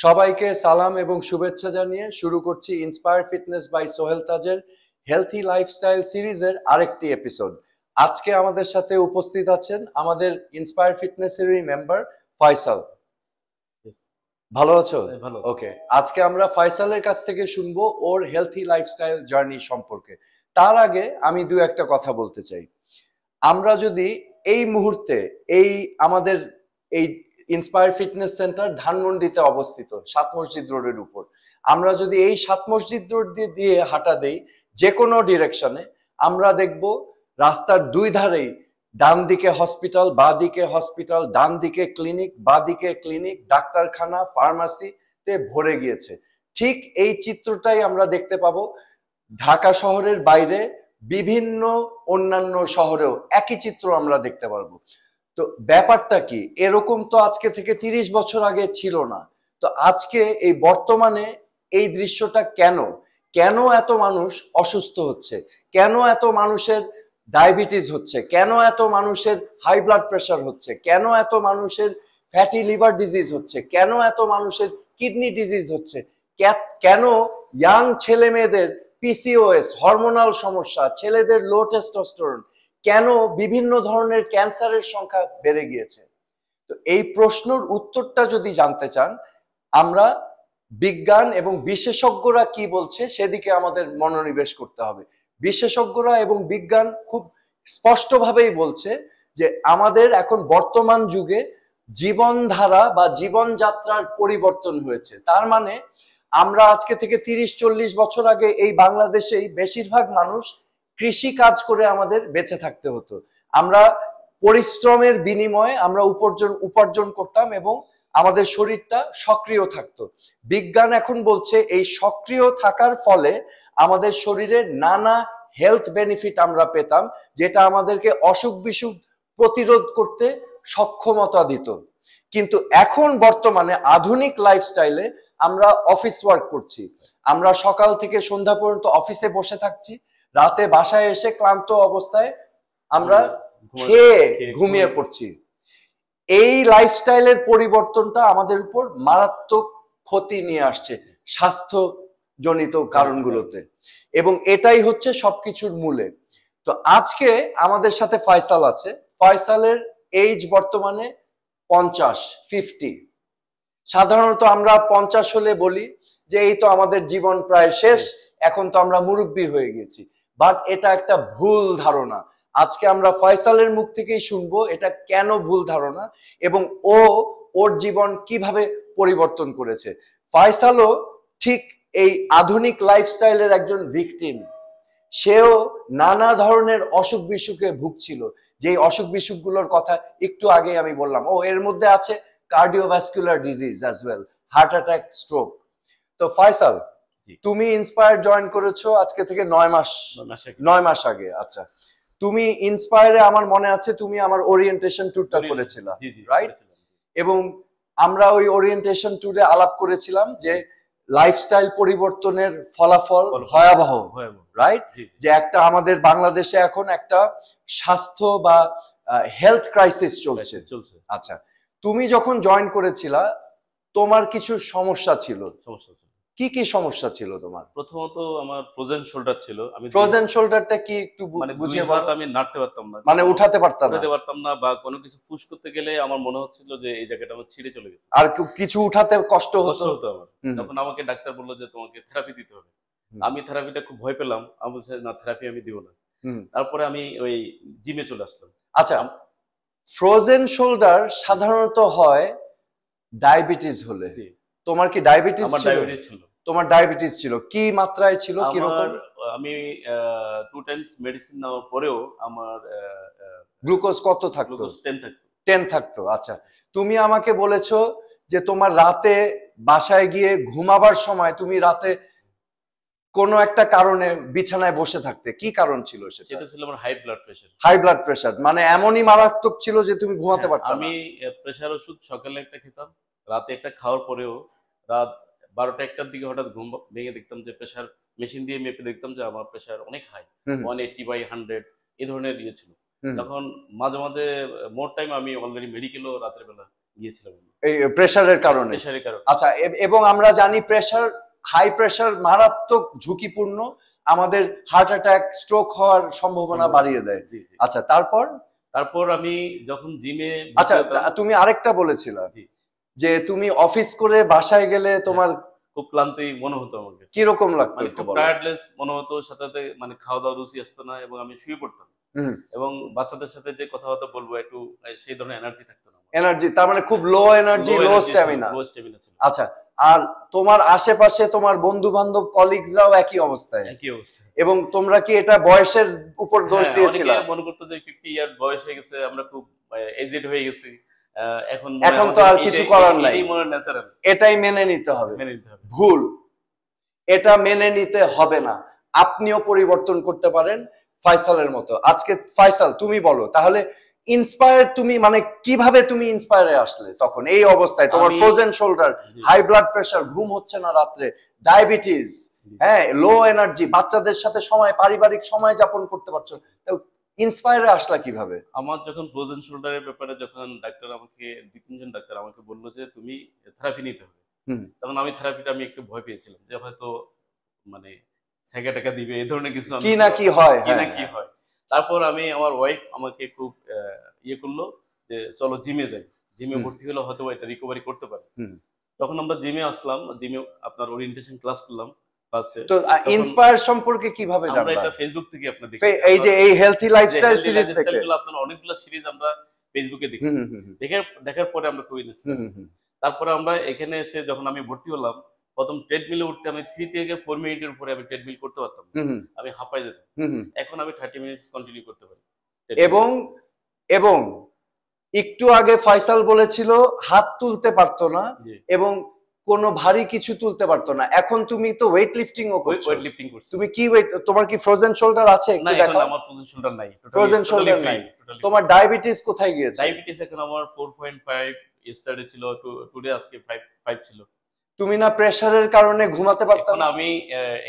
সবাইকে সালাম এবং শুভেচ্ছা জানিয়ে শুরু করছি ইন্সপায়ার ফিটনেস বাই সোহেল তাজের হেলথি লাইফস্টাইল সিরিজের আরেকটি এপিসোড। আজকে আমাদের সাথে উপস্থিত আছেন আমাদের ইন্সপায়ার ফিটনেসেরই মেম্বার ফয়সাল। ভালো আছো? ওকে, আজকে আমরা ফয়সালের কাছ থেকে শুনবো ওর হেলথি লাইফস্টাইল জার্নি সম্পর্কে। তার আগে আমি দু একটা কথা বলতে চাই। আমরা যদি এই মুহূর্তে আমাদের এই ইন্সপায়ার ফিটনেস সেন্টার ধানমন্ডিতে অবস্থিত ৭ মসজিদ রোডের উপর, আমরা যদি এই ৭ মসজিদ রোড দিয়ে হাঁটা দেই যে কোনো ডিরেকশনে, আমরা দেখব রাস্তার দুই ধারেই ডান দিকে হসপিটাল, বাঁ দিকে হসপিটাল, ডান দিকে ক্লিনিক, বাঁ দিকে ক্লিনিক, ডাক্তারখানা, ফার্মাসিতে ভরে গিয়েছে। ঠিক এই চিত্রটাই আমরা দেখতে পাবো ঢাকা শহরের বাইরে বিভিন্ন অন্যান্য শহরেও একই চিত্র আমরা দেখতে পারবো। তো ব্যাপারটা কি, এরকম তো আজকে থেকে ৩০ বছর আগে ছিল না। তো আজকে এই বর্তমানে এই দৃশ্যটা কেন এত মানুষ অসুস্থ হচ্ছে, কেন এত মানুষের ডায়াবেটিস হচ্ছে, কেন এত মানুষের হাই ব্লাড প্রেশার হচ্ছে, কেন এত মানুষের ফ্যাটি লিভার ডিজিজ হচ্ছে, কেন এত মানুষের কিডনি ডিজিজ হচ্ছে, কেন ইয়াং ছেলে মেয়েদের পিসিওএস, হরমোনাল সমস্যা, ছেলেদের লো টেস্টোস্টেরন, কেন বিভিন্ন ধরনের ক্যান্সারের সংখ্যা বেড়ে গিয়েছে। তো এই প্রশ্নের উত্তরটা যদি জানতে চান, আমরা বিজ্ঞান এবং বিশেষজ্ঞরা কি বলছে সেদিকে আমাদের মনোনিবেশ করতে হবে। বিশেষজ্ঞরা এবং বিজ্ঞান খুব স্পষ্টভাবেই বলছে যে আমাদের এখন বর্তমান যুগে জীবনধারা বা জীবনযাত্রার পরিবর্তন হয়েছে। তার মানে আমরা আজকে থেকে ৩০-৪০ বছর আগে এই বাংলাদেশেই বেশিরভাগ মানুষ কৃষি কাজ করে আমাদের বেঁচে থাকতে হতো। আমরা পরিশ্রমের বিনিময়ে আমরা উপার্জন করতাম এবং আমাদের শরীরটা সক্রিয় থাকতো। বিজ্ঞান এখন বলছে এই সক্রিয় থাকার ফলে আমাদের শরীরে নানা হেলথ বেনিফিট আমরা পেতাম, যেটা আমাদেরকে অসুখ বিসুখ প্রতিরোধ করতে সক্ষমতা দিত। কিন্তু এখন বর্তমানে আধুনিক লাইফস্টাইলে আমরা অফিস ওয়ার্ক করছি, আমরা সকাল থেকে সন্ধ্যা পর্যন্ত অফিসে বসে থাকছি, রাতে বাসায় এসে ক্লান্ত অবস্থায় আমরা খেয়ে ঘুমিয়ে পড়ছি। এই লাইফস্টাইলের পরিবর্তনটা আমাদের উপর মারাত্মক ক্ষতি নিয়ে আসছে স্বাস্থ্যজনিত কারণগুলোতে, এবং এটাই হচ্ছে সবকিছুর মূলে। তো আজকে আমাদের সাথে ফয়সাল আছে। ফয়সালের এজ বর্তমানে 50। সাধারণত আমরা 50 হলে বলি যে এই তো আমাদের জীবন প্রায় শেষ, এখন তো আমরা মুরব্বী হয়ে গেছি। বাট এটা একটা ভুল ধারণা। আজকে আমরা ফয়সালের মুখ থেকেই শুনবো এটা কেন ভুল ধারণা এবং ওর জীবন কিভাবে পরিবর্তন করেছে। ফয়সালও ঠিক এই আধুনিক লাইফস্টাইলের একজন ভিকটিম। সেও নানা ধরনের অসুখ বিসুখে ভুগছিল, যে অসুখ বিসুখগুলোর কথা একটু আগে আমি বললাম। এর মধ্যে আছে cardiovascular disease as well, heart attack, stroke. তো ফয়সাল, তুমি ইন্সপায়ার জয়েন করেছো আজকে থেকে 9 মাস আগে। আচ্ছা, তুমি ইন্সপায়ারে আমার মনে আছে তুমি আমার ওরিয়েন্টেশন ট্যুরটা করেছিলা, রাইট? এবং আমরা ওই ওরিয়েন্টেশন ট্যুরে আলাপ করেছিলাম যে লাইফস্টাইল পরিবর্তনের ফলাফল ভয়াবহ, রাইট? যে একটা আমাদের বাংলাদেশে এখন একটা স্বাস্থ্য বা হেলথ ক্রাইসিস চলছে। আচ্ছা, তুমি যখন জয়েন করেছিলা তোমার কিছু সমস্যা ছিল। কি কি সমস্যা ছিল তোমার? প্রথমত আমার ফ্রোজেন শোল্ডার ছিল। আমি ফ্রোজেন শোল্ডারটা কি একটু বুঝিয়ে বলো। আমি নাড়তে পারতাম না, মানে উঠাতে পারতাম না, বা কোনো কিছু পুশ করতে গেলে আমার মনে হচ্ছিল যে এই জায়গাটা আমার ছিঁড়ে চলে গেছে, আর কিছু উঠাতে কষ্ট হতো আমার। তখন আমাকে ডাক্তার বললো যে তোমাকে থেরাপি দিতে হবে। আমি থেরাপিটা খুব ভয় পেলাম। আমি বলছি না, থেরাপি আমি দিব না। তারপরে আমি ওই জিমে চলে আসলাম। আচ্ছা, ফ্রোজেন শোল্ডার সাধারণত হয় ডায়াবেটিস হলে। তোমার কি ডায়াবেটিস ছিল? আমার ডায়াবেটিস ছিল। তোমার ডায়াবেটিস ছিল, কি মাত্রায় ছিল, কি রকম? আমি 2 টাইমস মেডিসিন নেওয়ার পরেও আমার গ্লুকোজ কত থাকতো? গ্লুকোজ 10 থাকতো। 10 থাকতো। আচ্ছা, তুমি আমাকে বলেছো যে তোমার রাতে বাসায় গিয়ে ঘুমাবার সময় তুমি রাতে কোনো একটা কারণে বিছানায় বসে থাকতে, কি কারণ ছিল সেটা? সেটা ছিল আমার high blood pressure. High blood pressure মানে এমনই মারাত্মক ছিল যে তুমি ঘুমাতে পারতে না। আমি প্রেশার ওষুধ সকালে একটা খেতাম, রাতে একটা খাওয়ার পরেও রাত 12টা-1টার দিকে হঠাৎ ঘুম ভেঙে দেখতাম যে প্রেশার মেশিন দিয়ে মেপে দেখতাম যে আমার প্রেশার অনেক হাই, 180/100 এই ধরনের ইয়ে ছিল। তখন মাঝে মাঝে মোর টাইম আমি অলরেডি মেডিকেলও রাতের বেলা গিয়েছিলাম এই প্রেসারের কারণে। প্রেসারের কারণে। আচ্ছা, এবং আমরা জানি প্রেসার, হাই প্রেসার মারাত্মক ঝুঁকিপূর্ণ, আমাদের হার্ট অ্যাটাক, স্ট্রোক হওয়ার সম্ভাবনা বাড়িয়ে দেয়। জি জি। আচ্ছা, তারপর আমি যখন জিমে, আচ্ছা তুমি আরেকটা বলেছিলা যে তুমি অফিস করে বাসায় গেলে তোমার খুব ক্লান্তি মনে হতো আমাকে। কিরকম লাগতো? মানে খুব টায়ার্ডনেস মনে হতো, সাথে সাথে মানে খাওয়া দাওয়া রুচি আসতো না এবং আমি শুয়ে পড়তাম। এবং বাচ্চাদের সাথে যে কথাবার্তা বলবো একটু সেই ধরনের এনার্জি থাকতো না। এনার্জি, তার মানে খুব লো এনার্জি, লো স্ট্যামিনা। ছিল। আচ্ছা, আর তোমার আশেপাশে তোমার বন্ধু বান্ধব কলিগসরাও একই অবস্থায়? একই অবস্থা। এবং তোমরা কি এটা বয়সের উপর দোষ দিয়েছিলা? অনেকে মনে করতো যে 50 ইয়ার বয়স হয়ে গেছে, আমরা খুব এজেড হয়ে গেছি, এখন তো আর কিছু করার নাই, এটাই মেনে নিতে হবে। ভুল, এটা মেনে নিতে হবে না। আপনিও পরিবর্তন করতে পারেন ফয়সালের মতো। আজকে ফয়সাল তুমি বলো তাহলে, ইন্সপায়ার তুমি মানে কিভাবে তুমি ইন্সপায়ারে আসলে তখন এই অবস্থায়? তোমার frozen shoulder, high blood pressure, ঘুম হচ্ছে না রাত্রে, ডায়াবেটিস, হ্যাঁ, লো এনার্জি, বাচ্চাদের সাথে সময়, পারিবারিক সময় যাপন করতে পারছো, তো ইন্সপায়ারে আসলা কিভাবে? আমার যখন ফ্রোজেন শোল্ডারের ব্যাপারে যখন ডাক্তার আমাকে, 2-3 জন ডাক্তার আমাকে বললো যে তুমি থেরাপি নিতে হবে, তখন আমি থেরাপিটা আমি একটু ভয় পেয়েছিলাম যে হয়তো মানে সেকা টাকা দিবে, এই ধরনের কিছু কি না কি হয়, কি না কি হয়। তারপর আমার ওয়াইফ আমাকে খুব ইয়ে করলো যে চলো জিমে যাই, জিমে ভর্তি হলে হয়তো এটা রিকভারি করতে পারে। তখন আমরা জিমে আসলাম, জিমে আপনার ওরিয়েন্টেশন ক্লাস করলাম ফার্স্টে। তো ইন্সপায়ার সম্পর্কে কিভাবে জানলা? আমরা এটা ফেসবুক থেকে আপনারা দেখি, এই যে এই হেলথি লাইফস্টাইল সিরিজ থেকে আপনারা অনেকগুলো সিরিজ আমরা ফেসবুকে দেখি, দেখার পরে আমরা খুব ইন্সপায়ার হয়েছি। তারপরে আমরা এখানে এসে যখন আমি ভর্তি হলাম, প্রথম ট্রেডমিলে উঠতে আমি 3 থেকে 4 মিনিটের উপরে আমি ট্রেডমিল করতে পারতাম, আমি হাঁপাই যেতাম। এখন আমি 30 মিনিটস কন্টিনিউ করতে পারি। এবং একটু আগে ফয়সাল বলেছিল হাত তুলতে পারতো না এবং কোনো ভারী কিছু তুলতে পারতো না, এখন তুমি তো ওয়েট লিফটিং ও করছো। ওয়েট লিফটিং করছি। তুমি কি ওয়েট, তোমার কি ফ্রোজেন শোল্ডার আছে? একটু দেখাও। আমার ফ্রোজেন শোল্ডার নাই, ফ্রোজেন শোল্ডার নাই। তোমার ডায়াবেটিস কোথায় গিয়েছে? ডায়াবেটিস এখন আমার 4.5, ইস্টারডে ছিল, টুডে আজকে 5 ছিল। তুমি না প্রেসারের কারণে ঘুমাতে পারতা না? আমি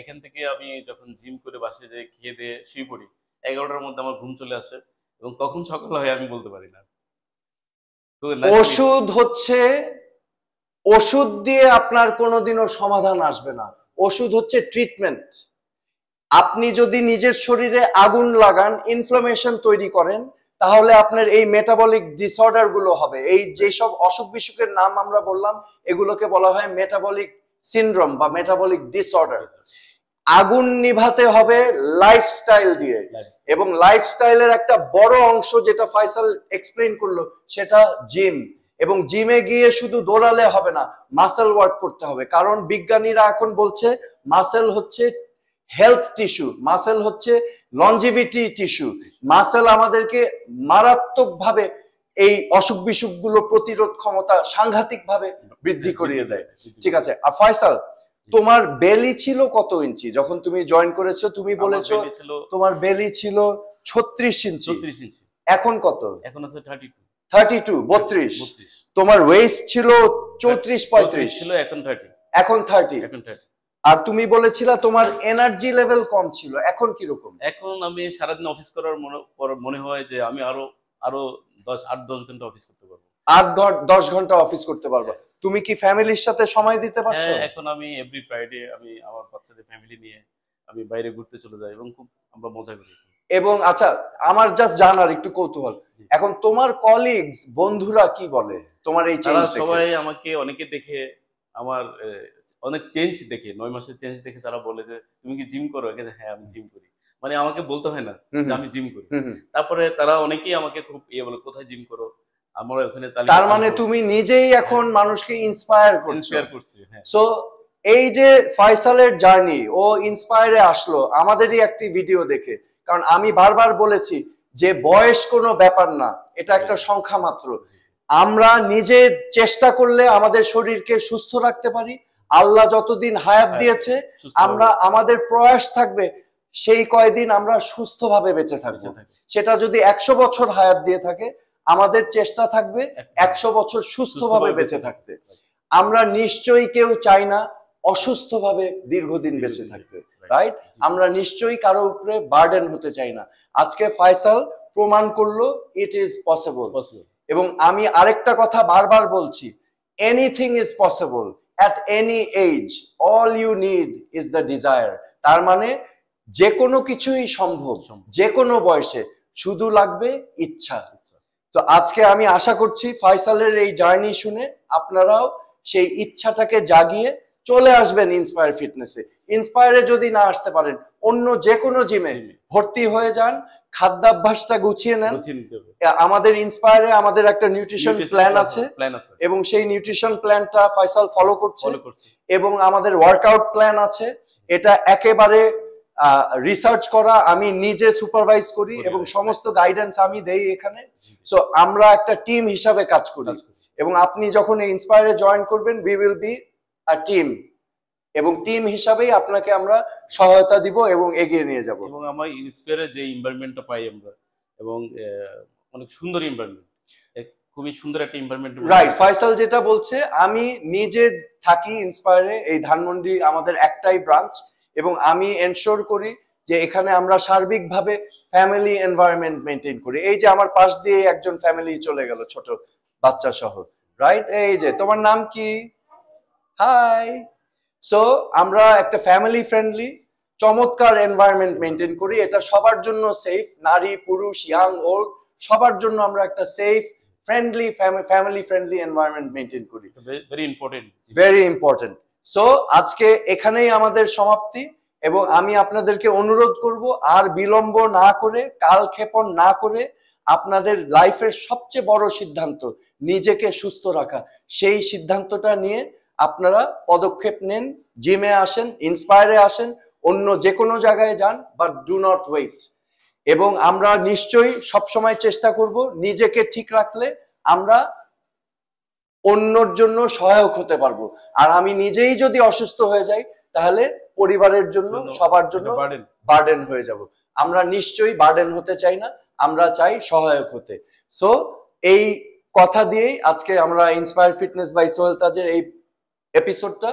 এখান থেকে আমি যখন জিম করে বাসে যাই, খেয়ে দিয়ে শুয়ে পড়ি, 11টার মধ্যে আমার ঘুম চলে আসে এবং কখন সকাল হয় আমি বলতে পারি না। ওষুধ হচ্ছে, ওষুধ দিয়ে আপনার কোনোদিনও সমাধান আসবে না। ওষুধ হচ্ছে ট্রিটমেন্ট। আপনি যদি নিজের শরীরে আগুন লাগান, ইনফ্লামেশন তৈরি করেন, তাহলে আপনার এই মেটাবলিক ডিসঅর্ডার গুলো হবে। এই যেসব অসুখ বিসুখের নাম আমরা বললাম, এগুলোকে বলা হয় মেটাবলিক সিনড্রোম বা মেটাবলিক ডিসঅর্ডার। আগুন নিভাতে হবে লাইফস্টাইল দিয়ে, এবং লাইফস্টাইলের একটা বড় অংশ যেটা ফয়সাল এক্সপ্লেইন করলো সেটা জিম। এবং জিমে গিয়ে শুধু দৌড়ালে হবে না, মাসেল ওয়ার্ক করতে হবে। কারণ বিজ্ঞানীরা এখন বলছে মাসেল হচ্ছে হেলথ টিস্যু, মাসেল হচ্ছে লঞ্জিভিটি টিস্যু। মাসেল আমাদেরকে মারাত্মকভাবে এই অসুখ বিসুখ গুলো প্রতিরোধ ক্ষমতা সাংঘাতিক ভাবে বৃদ্ধি করিয়ে দেয়। ঠিক আছে, আর ফয়সাল তোমার বেলি ছিল কত ইঞ্চি যখন তুমি জয়েন করেছো? তুমি বলেছো তোমার বেলি ছিল 36 ইঞ্চি। এখন কত? এখন আছে 32। তোমার ওয়েস্ট ছিল 34-35 ছিল, এখন 30। আর তুমি বলেছিলা তোমার এনার্জি লেভেল কম ছিল, এখন কি রকম? এখন আমি সারাদিন অফিস করার পর মনে হয় যে আমি আরো 8-10 ঘন্টা অফিস করতে পারবো। 8-10 ঘন্টা অফিস করতে পারবা। তুমি কি ফ্যামিলির সাথে সময় দিতে পারছো? হ্যাঁ, এখন আমি এভরি ফ্রাইডে আমি আমার বাচ্চাদের ফ্যামিলি নিয়ে আমি বাইরে ঘুরতে চলে যাই এবং খুব আমরা মজা করি। এবং আচ্ছা, আমার জাস্ট জানার একটু কৌতূহল, এখন তোমার কলিগস, বন্ধুরা কি বলে তোমার এই চেঞ্জ দেখে? সবাই আমাকে, অনেকে দেখে আমার অনেক চেঞ্জ দেখে, 9 মাসের চেঞ্জ দেখে তারা বলে যে তুমি কি জিম করো? হ্যাঁ, আমি জিম করি। মানে আমাকে বলতে হয় না যে আমি জিম করি। তারপরে তারা অনেকেই আমাকে খুব বলে কোথায় জিম করো, আমরা ওখানে। তার মানে তুমি নিজেই এখন মানুষকে ইন্সপায়ার করছো। হ্যাঁ। সো এই যে ফয়সালের জার্নি, ও ইন্সপায়ারে আসলো আমাদেরই একটি ভিডিও দেখে। কারণ আমি বারবার বলেছি যে বয়স কোনো ব্যাপার না, এটা একটা সংখ্যা মাত্র। আমরা নিজে চেষ্টা করলে আমাদের শরীরকে সুস্থ রাখতে পারি। আল্লাহ যতদিন হায়াত দিয়েছে, আমরা আমাদের প্রয়াস থাকবে সেই কয়দিন আমরা সুস্থভাবে বেঁচে থাকবো। সেটা যদি 100 বছর হায়াত দিয়ে থাকে, আমাদের চেষ্টা থাকবে 100 বছর সুস্থভাবে বেঁচে থাকতে। আমরা নিশ্চয়ই কেউ চাই না অসুস্থভাবে দীর্ঘদিন বেঁচে থাকতে, রাইট? আমরা নিশ্চয়ই কারো উপরে বার্ডেন হতে চাই না। আজকে ফয়সাল প্রমাণ করলো ইট ইজ পসিবল। এবং আমি আরেকটা কথা বারবার বলছি, anything is possible at any age, all you need is the desire. তার মানে যে কোনো কিছুই সম্ভব যে কোনো বয়সে, শুধু লাগবে ইচ্ছা। তো আজকে আমি আশা করছি ফয়সালের এই জার্নি শুনে আপনারাও সেই ইচ্ছাটাকে জাগিয়ে চলে আসবেন ইন্সপায়ার ফিটনেসে। ইন্সপায়ারে যদি না আসতে পারেন, অন্য যে কোনো জিমে ভর্তি হয়ে যান, খাদ্যাভ্যাসটা গুছিয়ে নেন। আমাদের ইন্সপায়ারে আমাদের একটা নিউট্রিশন প্ল্যান আছে এবং সেই নিউট্রিশন প্ল্যানটা ফয়সাল ফলো করছে এবং আমাদের ওয়ার্কআউট প্ল্যান আছে। এটা একেবারে রিসার্চ করা, আমি নিজে সুপারভাইজ করি এবং সমস্ত গাইডেন্স আমি দেই এখানে। সো আমরা একটা টিম হিসাবে কাজ করি এবং আপনি যখন এই ইন্সপায়ারে জয়েন করবেন, we will be a team, এবং টিম হিসাবেই আপনাকে আমরা সহায়তা দিব এবং এগিয়ে নিয়ে যাব। এবং আমার ইন্সপায়ারে যে এনভায়রনমেন্টটা পাই আমরা, এবং অনেক সুন্দর এনভায়রনমেন্ট, খুবই সুন্দর একটা এনভায়রনমেন্ট। রাইট, ফয়সাল যেটা বলছে, আমি নিজে থাকি ইন্সপায়ারে, এই ধানমন্ডি আমাদের একটাই ব্রাঞ্চ, এবং আমি এনশোর করি যে এখানে আমরা সার্বিকভাবে ফ্যামিলি এনভায়রনমেন্ট মেনটেন করি। এই যে আমার পাশ দিয়ে একজন ফ্যামিলি চলে গেল ছোট বাচ্চা সহ, রাইট? এই যে তোমার নাম কি? হাই। সো আমরা একটা ফ্যামিলি ফ্রেন্ডলি চমৎকার এনভায়রনমেন্ট মেনটেন করি। এটা সবার জন্য সেফ, নারী পুরুষ ইয়াং ওল্ড সবার জন্য আমরা একটা safe friendly family friendly environment maintain করি। Very important, very important. So আজকে এখানেই আমাদের সমাপ্তি, এবং আমি আপনাদেরকে অনুরোধ করব আর বিলম্ব না করে, কালক্ষেপণ না করে, আপনাদের লাইফের সবচেয়ে বড় সিদ্ধান্ত নিজেকে সুস্থ রাখা, সেই সিদ্ধান্তটা নিয়ে আপনারা পদক্ষেপ নেন। জিমে আসেন, ইন্সপায়ারে আসেন, অন্য যে কোনো জায়গায় যান, বাট ডু নট ওয়েট। এবং আমরা নিশ্চয়ই সবসময় চেষ্টা করব, নিজেকে ঠিক রাখলে আমরা অন্যর জন্য সহায়ক হতে পারবো। আর আমি নিজেই যদি অসুস্থ হয়ে যাই, তাহলে পরিবারের জন্য, সবার জন্য বার্ডেন হয়ে যাব। আমরা নিশ্চয়ই বার্ডেন হতে চাই না, আমরা চাই সহায়ক হতে। সো এই কথা দিয়েই আজকে আমরা ইন্সপায়ার ফিটনেস বাই সোহেল তাজের এই এপিসোডটা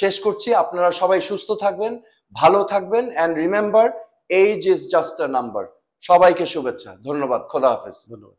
শেষ করছি। আপনারা সবাই সুস্থ থাকবেন, ভালো থাকবেন, and remember, age is just a number. সবাইকে শুভেচ্ছা, ধন্যবাদ, খোদা হাফেজ। ধন্যবাদ।